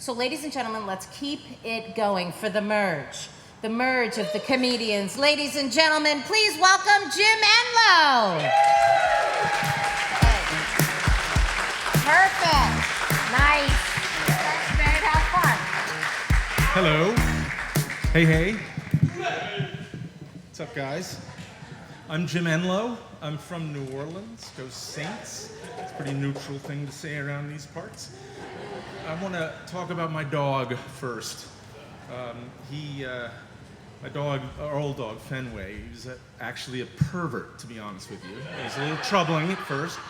So ladies and gentlemen, let's keep it going for the merge. The merge of the comedians. Ladies and gentlemen, please welcome Jim Enelow. Perfect. Nice. Thanks, babe. Have fun. Hello. Hey. What's up, guys? I'm Jim Enelow. I'm from New Orleans. Go Saints. It's a pretty neutral thing to say around these parts. I want to talk about my dog first. My dog, our old dog, Fenway, he was actually a pervert, to be honest with you. He was a little troubling at first.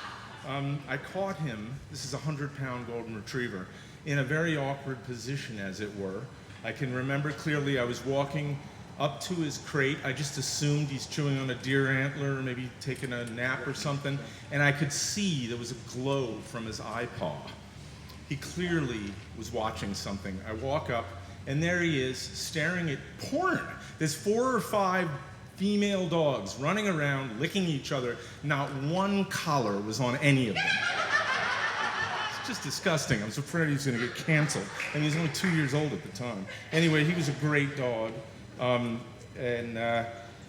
I caught him, this is a 100-pound golden retriever, in a very awkward position, as it were. I can remember clearly I was walking up to his crate. I just assumed he's chewing on a deer antler, or maybe taking a nap or something, and I could see there was a glow from his eye paw. He clearly was watching something. I walk up, and there he is, staring at porn. There's 4 or 5 female dogs running around, licking each other. Not one collar was on any of them. It's just disgusting. I was afraid he was going to get canceled. And he was only 2 years old at the time. Anyway, he was a great dog, and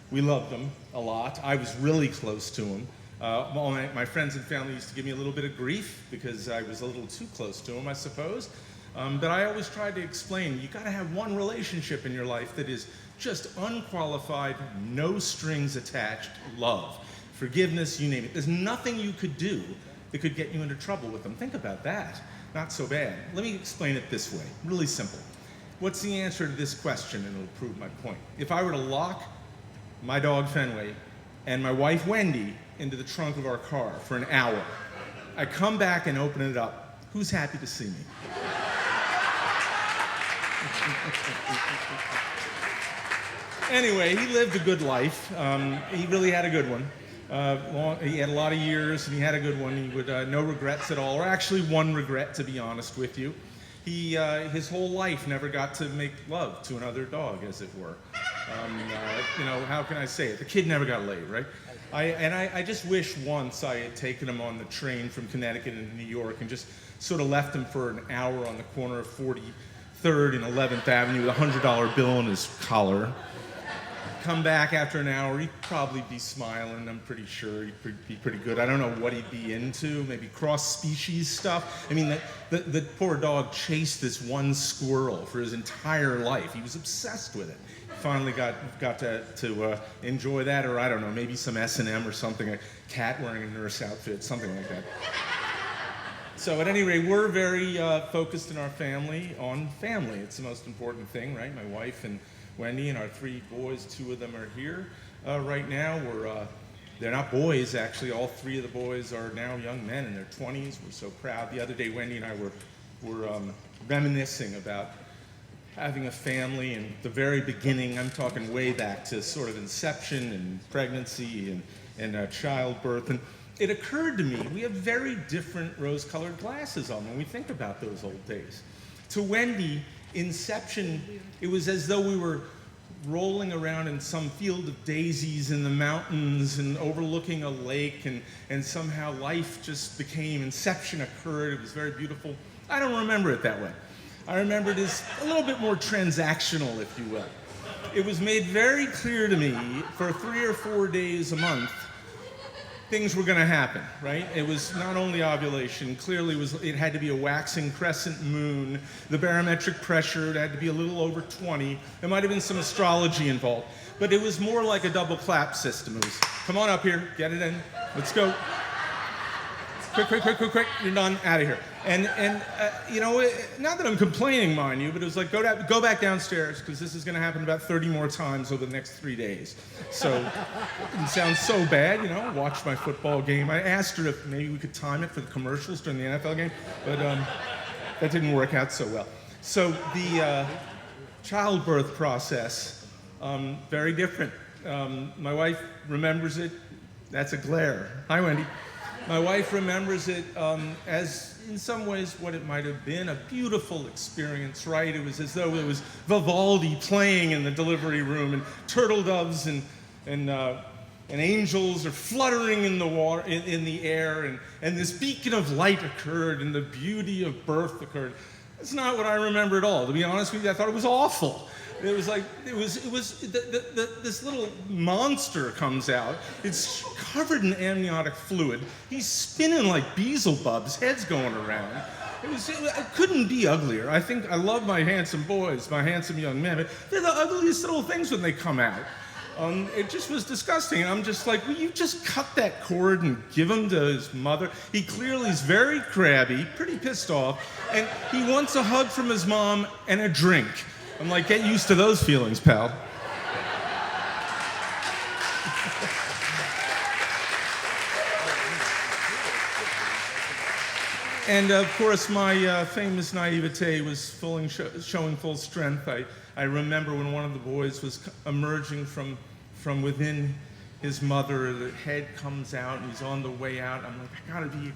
we loved him a lot. I was really close to him. All my friends and family used to give me a little bit of grief because I was a little too close to him, I suppose. But I always tried to explain, you gotta have one relationship in your life that is just unqualified, no strings attached love. Forgiveness, you name it. There's nothing you could do that could get you into trouble with them. Think about that. Not so bad. Let me explain it this way, really simple. What's the answer to this question, and it'll prove my point? If I were to lock my dog Fenway and my wife Wendy into the trunk of our car for an hour, I come back and open it up, who's happy to see me? Anyway, he lived a good life. He really had a good one. He had a lot of years, and he had a good one. He would no regrets at all, or actually one regret, to be honest with you. He his whole life never got to make love to another dog, as it were. How can I say it? The kid never got laid, right? I just wish once I had taken him on the train from Connecticut into New York and just sort of left him for an hour on the corner of 43rd and 11th Avenue with a $100 bill in his collar. Come back after an hour, he'd probably be smiling. I'm pretty sure he'd be pretty good. I don't know what he'd be into, maybe cross-species stuff. I mean, the poor dog chased this one squirrel for his entire life. He was obsessed with it. Finally got to enjoy that, or I don't know, maybe some S&M or something, a cat wearing a nurse outfit, something like that. So at any rate, we're very focused in our family on family. It's the most important thing, right? My wife and Wendy and our 3 boys, 2 of them are here right now. They're not boys, actually. All 3 of the boys are now young men in their 20s. We're so proud. The other day, Wendy and I were reminiscing about having a family and the very beginning. I'm talking way back to sort of inception and pregnancy and childbirth. And it occurred to me, we have very different rose-colored glasses on when we think about those old days. To Wendy, inception, it was as though we were rolling around in some field of daisies in the mountains and overlooking a lake, and somehow life just became, inception occurred. It was very beautiful. I don't remember it that way. I remember it as a little bit more transactional, if you will. It was made very clear to me for 3 or 4 days a month things were going to happen, right? It was not only ovulation, clearly it had to be a waxing crescent moon, the barometric pressure, it had to be a little over 20, there might have been some astrology involved, but it was more like a double clap system. It was, come on up here, get it in, let's go. Quick, you're done, out of here. And not that I'm complaining, mind you, but it was like, go back downstairs, because this is going to happen about 30 more times over the next 3 days. So it didn't sound so bad, watch my football game. I asked her if maybe we could time it for the commercials during the NFL game, but that didn't work out so well. So the childbirth process, very different. My wife remembers it. That's a glare. Hi, Wendy. My wife remembers it as, in some ways, what it might have been, a beautiful experience, right? It was as though it was Vivaldi playing in the delivery room, and turtle doves and angels are fluttering in the water, in the air, and this beacon of light occurred, and the beauty of birth occurred. That's not what I remember at all. To be honest with you, I thought it was awful. It was like, this little monster comes out. It's covered in amniotic fluid. He's spinning like Beelzebub. His head's going around. It couldn't be uglier. I love my handsome boys, my handsome young men, but they're the ugliest little things when they come out. It just was disgusting. And I'm just like, will you just cut that cord and give him to his mother? He clearly is very crabby, pretty pissed off, and he wants a hug from his mom and a drink. I'm like, get used to those feelings, pal. And of course, my famous naivete was showing full strength. I remember when one of the boys was emerging from within his mother, the head comes out and he's on the way out. I'm like, I gotta be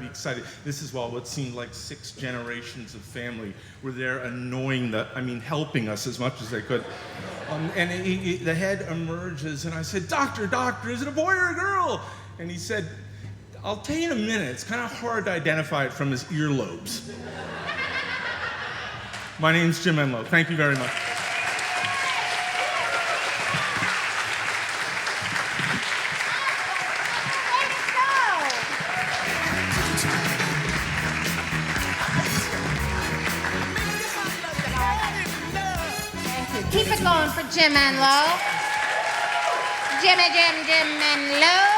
excited. This is while what seemed like 6 generations of family were there helping us as much as they could. And the head emerges and I said, doctor, is it a boy or a girl? And he said, I'll tell you in a minute. It's kind of hard to identify it from his earlobes. My name's Jim Enelow. Thank you very much. Keep it going for Jim Enelow. Jim Enelow.